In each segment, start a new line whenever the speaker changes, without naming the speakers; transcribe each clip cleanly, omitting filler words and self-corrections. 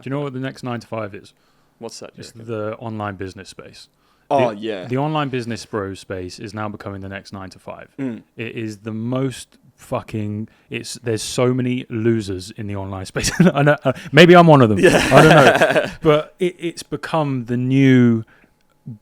Do you know what the next 9 to 5 is?
What's that?
It's
Jericho?
the online business space.
Oh, yeah.
The online business bro space is now becoming the next 9 to 5.
Mm.
It is the most fucking. There's so many losers in the online space. I know, maybe I'm one of them.
Yeah.
I don't know. But it's become the new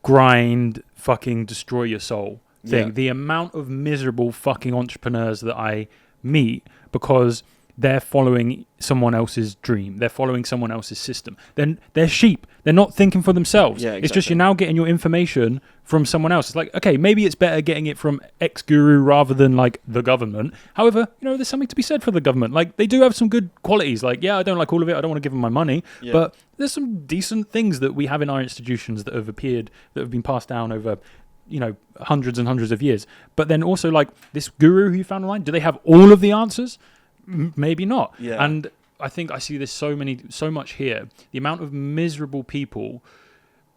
grind, fucking destroy your soul thing.
Yeah.
The amount of miserable fucking entrepreneurs that I meet because they're following someone else's dream. They're following someone else's system. Then they're sheep. They're not thinking for themselves.
Yeah,
It's just
exactly.
you're now getting your information from someone else. It's like, okay, maybe it's better getting it from X guru rather than like the government. However, there's something to be said for the government. Like they do have some good qualities. Like, yeah, I don't like all of it. I don't want to give them my money.
Yeah.
But there's some decent things that we have in our institutions that have appeared, that have been passed down over hundreds and hundreds of years. But then also like this guru who you found online, do they have all of the answers? Maybe not.
Yeah.
And I think I see this so much here. The amount of miserable people,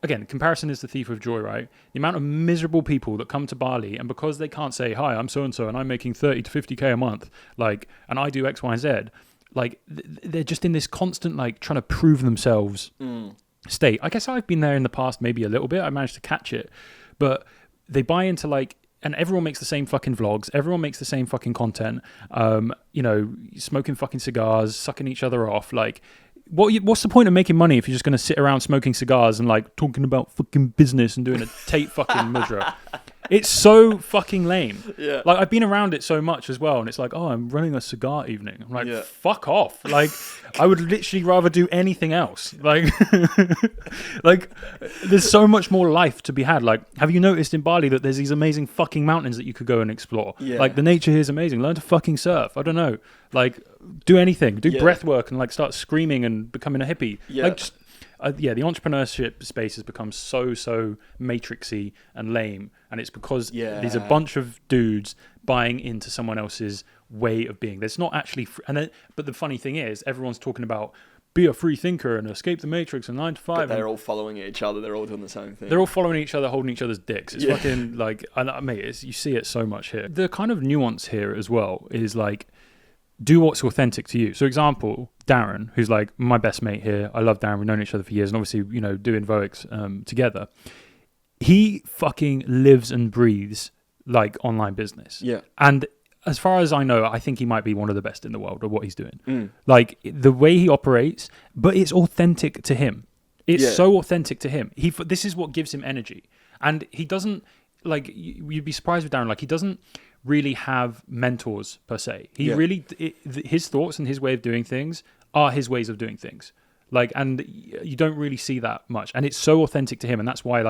again, comparison is the thief of joy, right? The amount of miserable people that come to Bali, and because they can't say, hi, I'm so-and-so and I'm making 30 to 50K a month, and I do X, Y, and Z, they're just in this constant, trying to prove themselves state. I guess I've been there in the past, maybe a little bit. I managed to catch it. But they buy into and everyone makes the same fucking vlogs. Everyone makes the same fucking content. Smoking fucking cigars, sucking each other off. What's the point of making money if you're just going to sit around smoking cigars and talking about fucking business and doing a Tate fucking mudra? It's so fucking lame.
Yeah.
I've been around it so much as well, and it's like, oh, I'm running a cigar evening. I'm like,
Yeah.
fuck off. I would literally rather do anything else. There's so much more life to be had. Have you noticed in Bali that there's these amazing fucking mountains that you could go and explore?
Yeah.
The nature here is amazing. Learn to fucking surf. I don't know. Do anything. Do
Yeah.
breath work and start screaming and becoming a hippie.
Yeah.
The entrepreneurship space has become so matrixy and lame, and it's because
Yeah.
there's a bunch of dudes buying into someone else's way of being. There's not actually, but the funny thing is, everyone's talking about be a free thinker and escape the matrix and 9 to 5.
But
and
they're all following each other. They're all doing the same thing.
they're all following each other, holding each other's dicks. It's
Yeah.
fucking mate. You see it so much here. The kind of nuance here as well is do what's authentic to you. So example, Darren, who's my best mate here. I love Darren. We've known each other for years, and obviously, doing Voix together. He fucking lives and breathes online business.
Yeah.
And as far as I know, I think he might be one of the best in the world at what he's doing.
Mm.
The way he operates, but it's authentic to him. It's
Yeah.
so authentic to him. This is what gives him energy. And he doesn't, you'd be surprised with Darren, he doesn't really have mentors per se. He
Yeah.
really, his thoughts and his way of doing things are his ways of doing things. And you don't really see that much, and it's so authentic to him, and that's why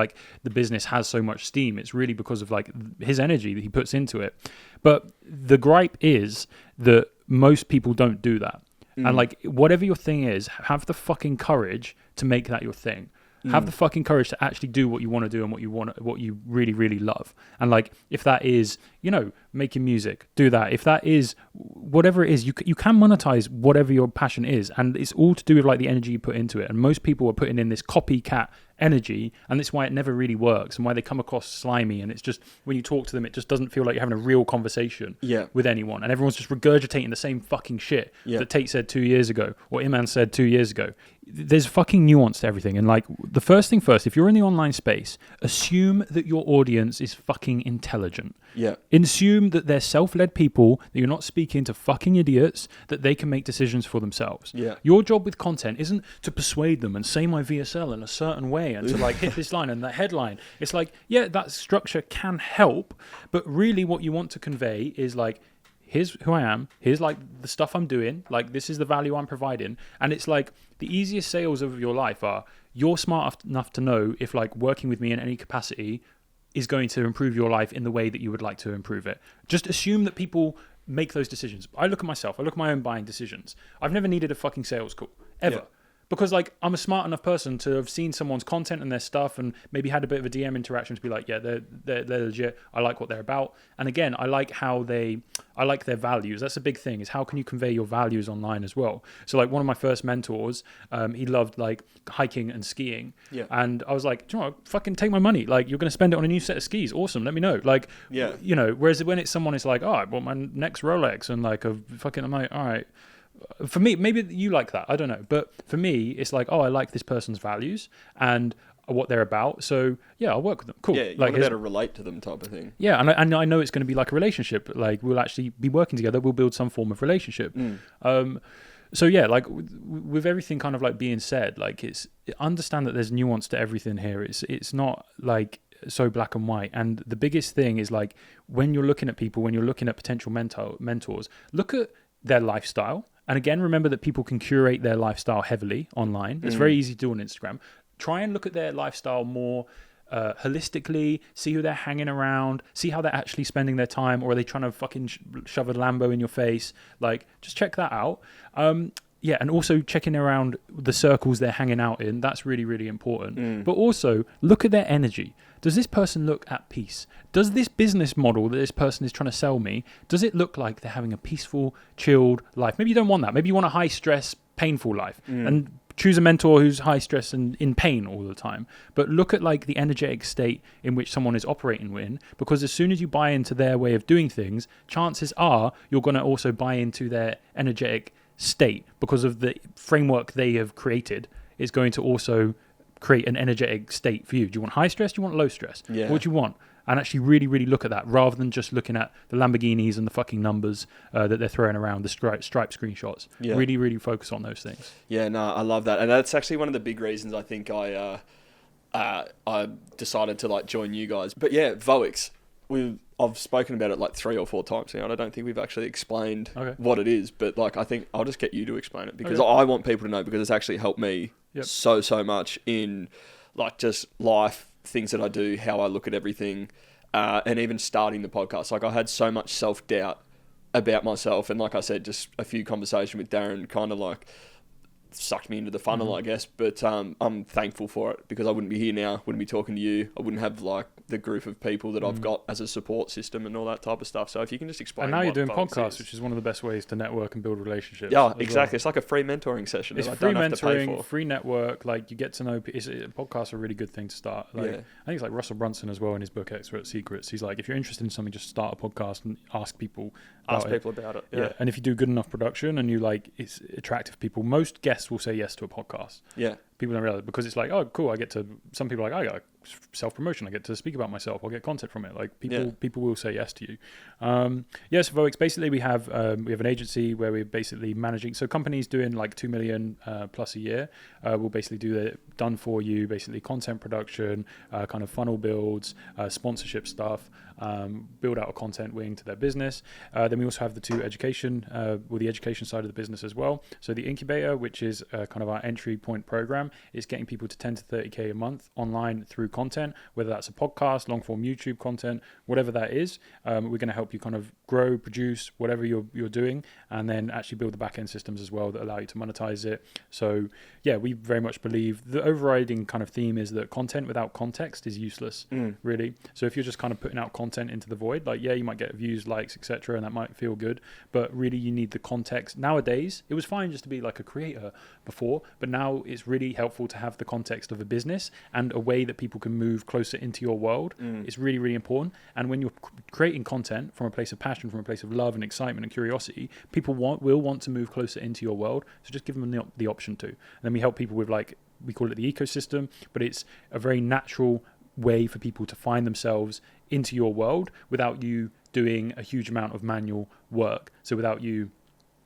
the business has so much steam. It's really because of his energy that he puts into it. But the gripe is that most people don't do that. And whatever your thing is, have the fucking courage to make that your thing. Have the fucking courage to actually do what you want to do and what you really, really love. And if that is, making music, do that. If that is whatever it is, you can monetize whatever your passion is, and it's all to do with the energy you put into it. And most people are putting in this copycat energy, and that's why it never really works, and why they come across slimy. And it's just, when you talk to them, it just doesn't feel like you're having a real conversation
Yeah.
with anyone, and everyone's just regurgitating the same fucking shit
Yeah.
that Tate said 2 years ago, or Iman said 2 years ago. There's fucking nuance to everything. And the first thing first, if you're in the online space, assume that your audience is fucking intelligent.
Yeah.
Assume that they're self-led people, that you're not speaking to fucking idiots, that they can make decisions for themselves.
Yeah.
Your job with content isn't to persuade them and say my VSL in a certain way and to hit this line and that headline. It's that structure can help, but really what you want to convey is here's who I am, here's the stuff I'm doing, this is the value I'm providing. And it's the easiest sales of your life are, you're smart enough to know if working with me in any capacity is going to improve your life in the way that you would like to improve it. Just assume that people make those decisions. I look at myself, I look at my own buying decisions. I've never needed a fucking sales call, ever.
Yeah.
Because I'm a smart enough person to have seen someone's content and their stuff and maybe had a bit of a DM interaction to be yeah, they're legit. I like what they're about. And again, I like their values. That's a big thing, is how can you convey your values online as well? So one of my first mentors, he loved hiking and skiing.
Yeah.
And I was do you know what? Fucking take my money. You're going to spend it on a new set of skis. Awesome. Let me know.
Yeah.
Whereas when it's someone is oh, I want my next Rolex and I'm like, all right, for me, maybe you like that. I don't know. But for me, it's like, oh, I like this person's values and what they're about. So yeah, I'll work with them. Cool.
Yeah, you
like
want to be able to relate to them type of thing.
yeah, and I know it's going to be like a relationship. Like we'll actually be working together. We'll build some form of relationship. So yeah, like with everything kind of like being said, like understand that there's nuance to everything here. It's not like so black and white. And the biggest thing is like when you're looking at people, when you're looking at potential mentors, look at their lifestyle. And again, remember that people can curate their lifestyle heavily online. It's very easy to do on Instagram. Try and look at their lifestyle more holistically, see who they're hanging around, see how they're actually spending their time, or are they trying to fucking shove a Lambo in your face? Like, just check that out. Yeah, and also checking around the circles they're hanging out in. That's really, really important. But also, look at their energy. Does this person look at peace? Does this business model that this person is trying to sell me, does it look like they're having a peaceful, chilled life? Maybe you don't want that. Maybe you want a high-stress, painful life. And choose a mentor who's high stress and in pain all the time. But look at like the energetic state in which someone is operating in, because as soon as you buy into their way of doing things, chances are you're going to also buy into their energetic state, because of the framework they have created is going to also create an energetic state for you. Do you want high stress? Do you want low stress?
Yeah.
What do you want? And actually really, really look at that rather than just looking at the Lamborghinis and the fucking numbers that they're throwing around, the stripe screenshots.
Yeah.
Really, really focus on those things.
Yeah, no, I love that. And that's actually one of the big reasons I think I decided to like join you guys. But yeah, Voix, I've spoken about it like 3 or 4 times now, and I don't think we've actually explained what it is. But like, I think I'll just get you to explain it, because I want people to know, because it's actually helped me so much in like just life, things that I do, how I look at everything, and even starting the podcast. Like I had so much self-doubt about myself, and like I said, just a few conversations with Darren kind of like sucked me into the funnel, I guess. But I'm thankful for it, because I wouldn't be here now, wouldn't be talking to you, I wouldn't have like the group of people that I've got as a support system and all that type of stuff. So if you can just explain.
And now you're doing
Vox
podcasts,
is.
which is one of the best ways to network and build relationships.
Yeah, exactly. It's like a free mentoring session.
It's
that
free
I don't have to pay
mentoring,
for.
free network. Like you get to know. Podcasts are a really good thing to start. Like,
Yeah.
I think it's like Russell Brunson as well in his book Expert Secrets. He's like, if you're interested in something, just start a podcast and ask people.
Ask
about it.
people about it.
Yeah, and if you do good enough production and you like, it's attractive people. Most guests will say yes to a podcast.
Yeah.
People don't realize, because it's like, oh, cool. Some people are like, I got self-promotion. I get to speak about myself. I'll get content from it. Like people will say yes to you. Yes, Voix. Basically, we have an agency where we're basically managing. So companies doing like 2 million plus a year will basically do the done for you, basically content production, kind of funnel builds, sponsorship stuff. Build out a content wing to their business. Then we also have the the education side of the business as well. So the incubator, which is kind of our entry point program, is getting people to 10 to 30K a month online through content, whether that's a podcast, long form YouTube content, whatever that is. We're going to help you kind of grow, produce whatever you're doing, and then actually build the back end systems as well that allow you to monetize it. So yeah, we very much believe the overriding kind of theme is that content without context is useless, really. So if you're just kind of putting out content into the void, like, yeah, you might get views, likes, etc., and that might feel good, but really you need the context. Nowadays, it was fine just to be like a creator before, but now it's really helpful to have the context of a business and a way that people can move closer into your world. It's really, really important. And when you're creating content from a place of passion, from a place of love and excitement and curiosity, people will want to move closer into your world. So just give them the option to. And then we help people with, like, we call it the ecosystem, but it's a very natural way for people to find themselves into your world without you doing a huge amount of manual work. So without you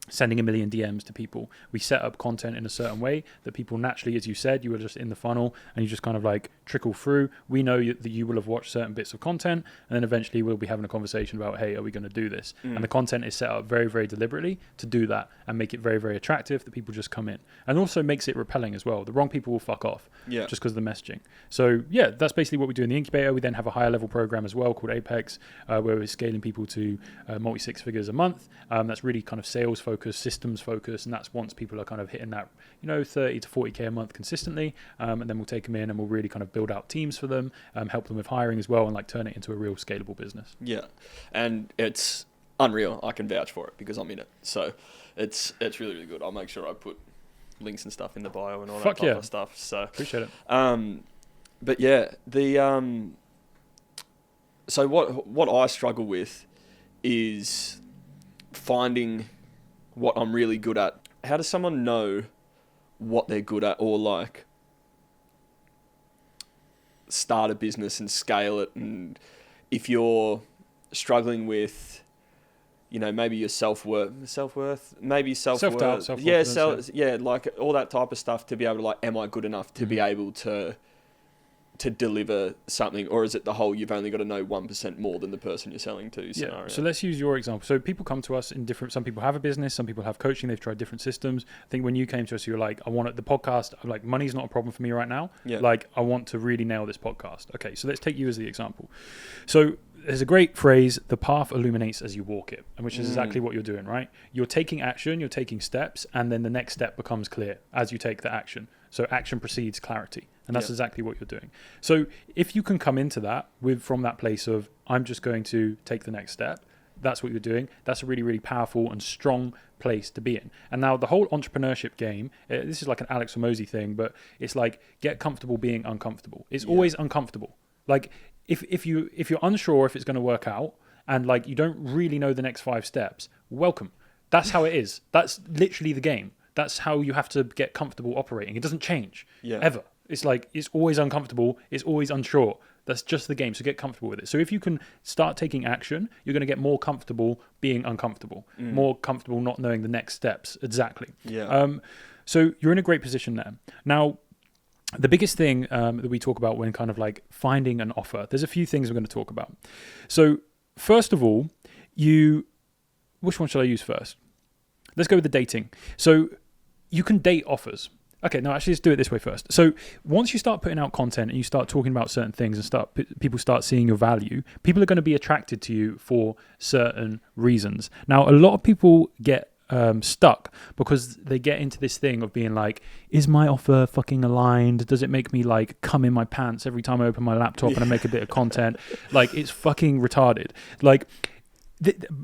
sending a million DMs to people, we set up content in a certain way that people naturally, as you said, you were just in the funnel and you just kind of like trickle through. We know that you will have watched certain bits of content, and then eventually we'll be having a conversation about, hey, are we going to do this? And the content is set up very, very deliberately to do that and make it very, very attractive that people just come in, and also makes it repelling as well. The wrong people will fuck off just because of the messaging. So yeah, that's basically what we do in the incubator. We then have a higher level program as well called Apex, where we're scaling people to multi 6 figures a month. That's really kind of sales focused, systems focused, and that's once people are kind of hitting that 30 to 40K a month consistently, and then we'll take them in and we'll really kind of build out teams for them, help them with hiring as well, and like turn it into a real scalable business.
Yeah, and it's unreal. I can vouch for it because I'm in it. So it's really, really good. I'll make sure I put links and stuff in the bio and all that type of stuff. So
appreciate it.
But yeah, so what I struggle with is finding what I'm really good at how does someone know what they're good at, or like start a business and scale it? And if you're struggling with, you know, maybe your self-worth, maybe self-doubt, like all that type of stuff, to be able to like, am I good enough to be able to deliver something, or is it the whole you've only got to know 1% more than the person you're selling to scenario?
Yeah. So let's use your example. So people come to us in different, some people have a business, some people have coaching, they've tried different systems. I think when you came to us, you were like, I want the podcast, I'm like, money's not a problem for me right now.
Yeah.
Like, I want to really nail this podcast. Okay, so let's take you as the example. So there's a great phrase, the path illuminates as you walk it, and which is exactly what you're doing, right? You're taking action, you're taking steps, and then the next step becomes clear as you take the action. So action precedes clarity, and that's exactly what you're doing. So if you can come into that from that place of, I'm just going to take the next step, that's what you're doing. That's a really, really powerful and strong place to be in. And now the whole entrepreneurship game, this is like an Alex Hormozi thing, but it's like, get comfortable being uncomfortable. It's always uncomfortable. Like if you're unsure if it's going to work out, and like you don't really know the next 5 steps, welcome. That's how it is. That's literally the game. That's how you have to get comfortable operating. It doesn't change ever. It's like, it's always uncomfortable. It's always unsure. That's just the game. So get comfortable with it. So if you can start taking action, you're going to get more comfortable being uncomfortable, more comfortable not knowing the next steps. Exactly.
Yeah.
So you're in a great position there. Now, the biggest thing that we talk about when kind of like finding an offer, there's a few things we're going to talk about. So first of all, which one should I use first? Let's go with the dating. So you can date offers. Okay, no, actually, let's do it this way first. So once you start putting out content and you start talking about certain things and people start seeing your value, people are going to be attracted to you for certain reasons. Now, a lot of people get stuck because they get into this thing of being like, is my offer fucking aligned? Does it make me like come in my pants every time I open my laptop and I make a bit of content? Like, it's fucking retarded. Like,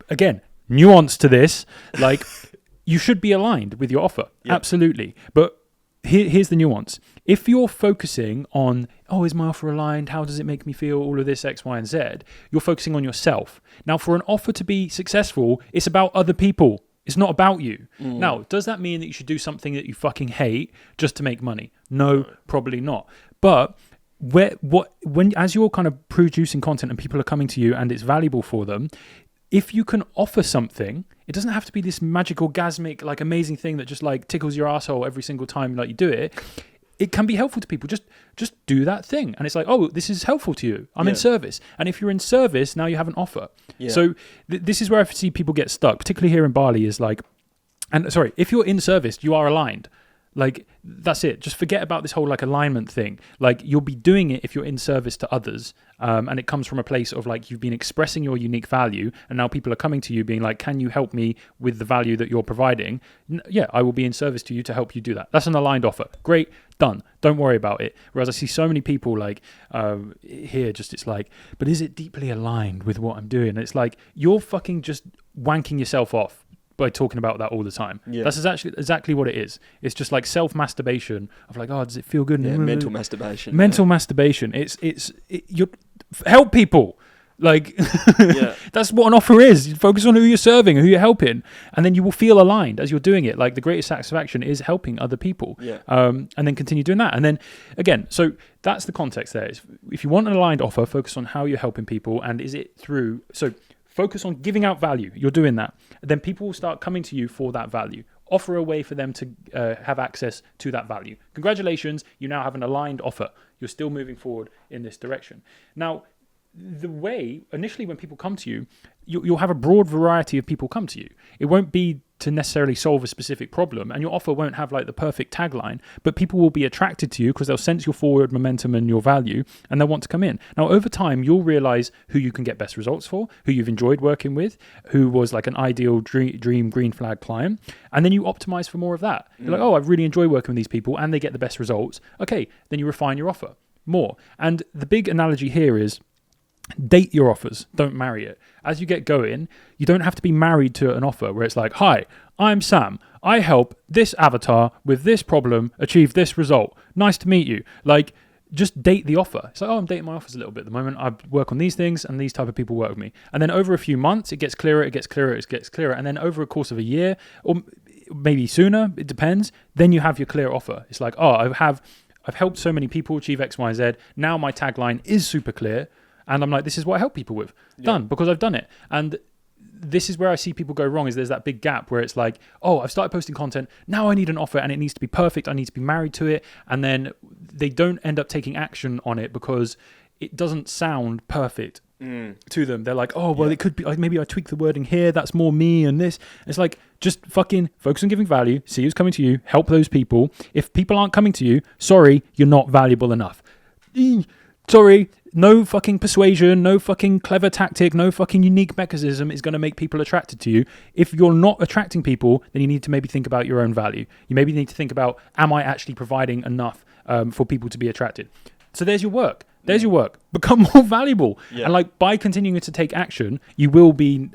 again, nuance to this. Like, you should be aligned with your offer. Yep. Absolutely. But here's the nuance. If you're focusing on, is my offer aligned? How does it make me feel? All of this X, Y, and Z. You're focusing on yourself. Now, for an offer to be successful, it's about other people. It's not about you. Now, does that mean that you should do something that you fucking hate just to make money? No, probably not. But as you're kind of producing content and people are coming to you and it's valuable for them, if you can offer something, it doesn't have to be this magical, orgasmic, like amazing thing that just like tickles your asshole every single time like you do it. It can be helpful to people. Just do that thing. And it's like, this is helpful to you. I'm in service. And if you're in service, now you have an offer. Yeah. So this is where I see people get stuck, particularly here in Bali, is like, if you're in service, you are aligned. Like, that's it. Just forget about this whole like alignment thing. Like, you'll be doing it if you're in service to others. And it comes from a place of like, you've been expressing your unique value. And now people are coming to you being like, can you help me with the value that you're providing? Yeah, I will be in service to you to help you do that. That's an aligned offer. Great. Done. Don't worry about it. Whereas I see so many people like here, it's like, but is it deeply aligned with what I'm doing? And it's like, you're fucking just wanking yourself off by talking about that all the time. Yeah. That's exactly what it is. It's just like self-masturbation of like, does it feel good?
Yeah, mental masturbation.
Mental masturbation. You help people. Like, that's what an offer is. You focus on who you're serving, who you're helping, and then you will feel aligned as you're doing it. Like, the greatest satisfaction is helping other people.
Yeah.
And then continue doing that. And then, again, so that's the context there. If you want an aligned offer, focus on how you're helping people, and is it through... So focus on giving out value. You're doing that. Then people will start coming to you for that value. Offer a way for them to have access to that value. Congratulations, you now have an aligned offer. You're still moving forward in this direction. Now, the way, initially when people come to you, you'll have a broad variety of people come to you. It won't be to necessarily solve a specific problem, and your offer won't have like the perfect tagline, but people will be attracted to you because they'll sense your forward momentum and your value, and they'll want to come in. Now, over time, you'll realize who you can get best results for, who you've enjoyed working with, who was like an ideal dream green flag client, and then you optimize for more of that. You're like, I really enjoy working with these people, and they get the best results. Okay, then you refine your offer more. And the big analogy here is, date your offers, don't marry it. As you get going, you don't have to be married to an offer where it's like, hi, I'm Sam. I help this avatar with this problem achieve this result. Nice to meet you. Like, just date the offer. It's like, I'm dating my offers a little bit at the moment. I work on these things and these type of people work with me. And then over a few months, it gets clearer. And then over a course of a year, or maybe sooner, it depends. Then you have your clear offer. It's like, oh, I've helped so many people achieve X, Y, Z. Now my tagline is super clear. And I'm like, this is what I help people with. Done, because I've done it. And this is where I see people go wrong, is there's that big gap where it's like, oh, I've started posting content. Now I need an offer and it needs to be perfect. I need to be married to it. And then they don't end up taking action on it because it doesn't sound perfect to them. They're like, oh, well, it could be, like, maybe I tweak the wording here. That's more me and this. It's like, just fucking focus on giving value. See who's coming to you. Help those people. If people aren't coming to you, sorry, you're not valuable enough. Sorry, no fucking persuasion, no fucking clever tactic, no fucking unique mechanism is going to make people attracted to you. If you're not attracting people, then you need to maybe think about your own value. You maybe need to think about, am I actually providing enough for people to be attracted? So there's your work. There's your work. Become more valuable. Yeah. And like by continuing to take action, you will be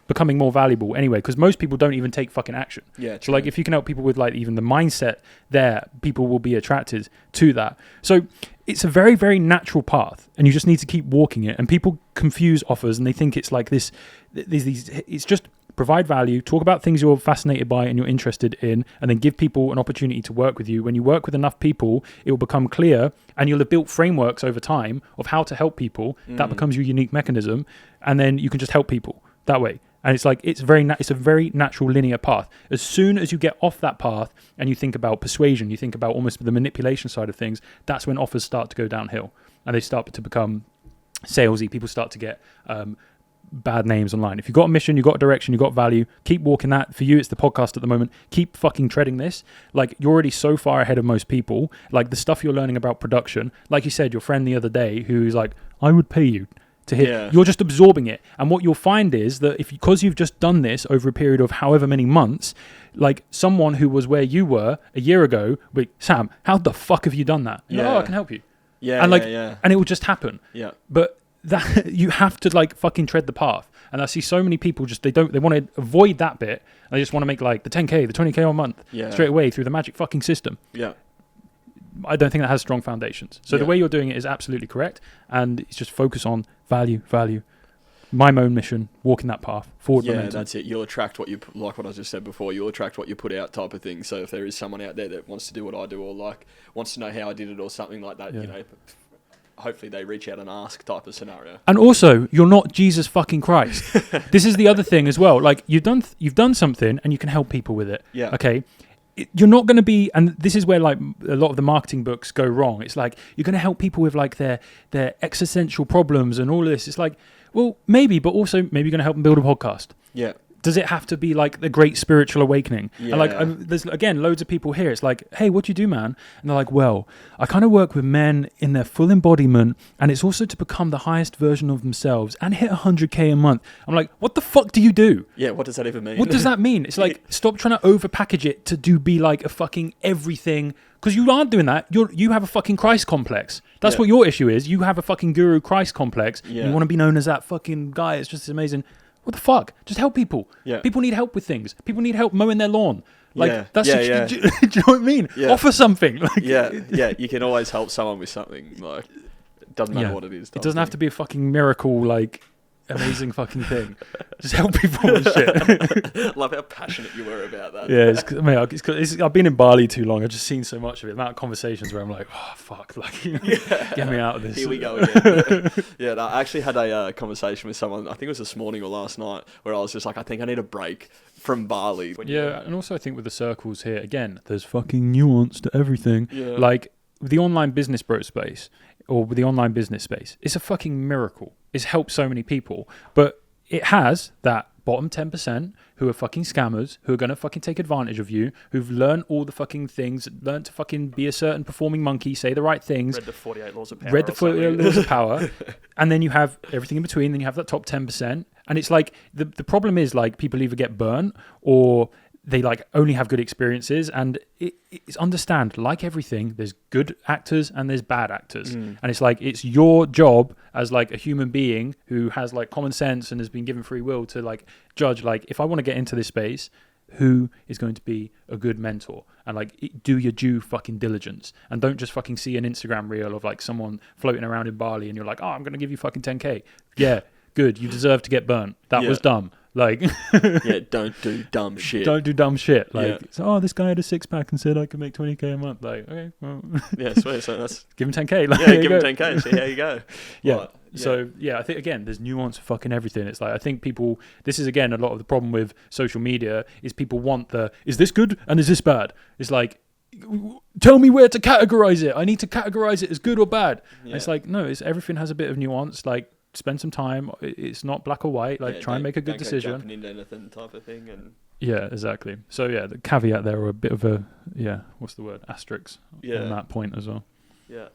becoming more valuable anyway, because most people don't even take fucking action.
Yeah.
So like if you can help people with like even the mindset there, people will be attracted to that. So it's a very, very natural path and you just need to keep walking it. And people confuse offers and they think it's like this, it's just provide value, talk about things you're fascinated by and you're interested in, and then give people an opportunity to work with you. When you work with enough people, it will become clear and you'll have built frameworks over time of how to help people. That becomes your unique mechanism. And then you can just help people that way. And it's like, it's a very natural linear path. As soon as you get off that path and you think about persuasion, you think about almost the manipulation side of things, that's when offers start to go downhill and they start to become salesy. People start to get bad names online. If you've got a mission, you've got a direction, you've got value, keep walking that. For you, it's the podcast at the moment. Keep fucking treading this. Like, you're already so far ahead of most people. Like, the stuff you're learning about production, like you said, your friend the other day who's like, I would pay you to hit. You're just absorbing it. And what you'll find is that because you've just done this over a period of however many months, like someone who was where you were a year ago, wait, Sam, how the fuck have you done that? Like, oh, I can help you. And and it will just happen. But that you have to like fucking tread the path. And I see so many people just they want to avoid that bit and they just want to make like the 10k, the 20k a month straight away through the magic fucking system. I don't think that has strong foundations. So the way you're doing it is absolutely correct, and it's just focus on value. My own mission, walking that path forward. Momentum.
That's it. You'll attract what you, like what I just said before, you'll attract what you put out type of thing. So if there is someone out there that wants to do what I do or like wants to know how I did it or something like that, you know, hopefully they reach out and ask type of scenario. And also, you're not Jesus fucking Christ. This is the other thing as well. Like you've done something and you can help people with it. Okay. You're not going to be, and this is where like a lot of the marketing books go wrong. It's like you're going to help people with like their existential problems and all of this. It's like, well, maybe, but also maybe you're going to help them build a podcast. Does it have to be like the great spiritual awakening? And like, there's again loads of people here. It's like, hey, what do you do, man? And they're like, well, I kind of work with men in their full embodiment, and it's also to become the highest version of themselves and hit 100k a month. I'm like, what the fuck do you do? What does that even mean? What does that mean? It's like, stop trying to over package it to be like a fucking everything, because you aren't doing that. You have a fucking Christ complex. That's what your issue is. You have a fucking guru Christ complex. You want to be known as that fucking guy. It's just amazing. What the fuck? Just help people. People need help with things. People need help mowing their lawn. Like that's do you know what I mean? Offer something. Like, you can always help someone with something. Like it doesn't matter what it is. It doesn't have to be a fucking miracle, like amazing fucking thing. Just help people with shit. Love how passionate you were about that. I've been in Bali too long. I've just seen so much of it. The amount of conversations where I'm like, oh fuck, like get me out of this. Here we go again. I actually had a conversation with someone, I think it was this morning or last night, where I was just like, I think I need a break from Bali. And also I think with the circles here, again, there's fucking nuance to everything. Like the online business bro space or the online business space, it's a fucking miracle. It's helped so many people, but it has that bottom 10% who are fucking scammers, who are going to fucking take advantage of you, who've learned all the fucking things, learned to fucking be a certain performing monkey, say the right things. Read the 48 Laws of Power. Read the 48 Laws of Power. And then you have everything in between, then you have that top 10%. And it's like, the problem is like people either get burnt or they like only have good experiences, and it's understand, like everything, there's good actors and there's bad actors. And it's like, it's your job as like a human being who has like common sense and has been given free will to like judge, like if I want to get into this space, who is going to be a good mentor, and like do your due fucking diligence, and don't just fucking see an Instagram reel of like someone floating around in Bali and you're like, oh, I'm going to give you fucking 10k. Good. You deserve to get burnt. That was dumb.
Like,
yeah, don't do dumb shit.
Don't do dumb shit. Like, so, this guy had a 6-pack and said I could make 20K a month. Like, okay, well,
yeah, sweet. So that's
give him 10K. Like,
yeah, give him 10K and see how you go.
Yeah.
Right.
So I think again, there's nuance of fucking everything. It's like I think people. This is again a lot of the problem with social media is people want is this good and is this bad? It's like, tell me where to categorize it. I need to categorize it as good or bad. Yeah. It's like no, everything has a bit of nuance. Like spend some time. It's not black or white. Like try and make a good decision.
Jumping into anything type of thing and.
Yeah, exactly. So the caveat there, or a bit of a what's the word? Asterisk on that point as well.
Yeah.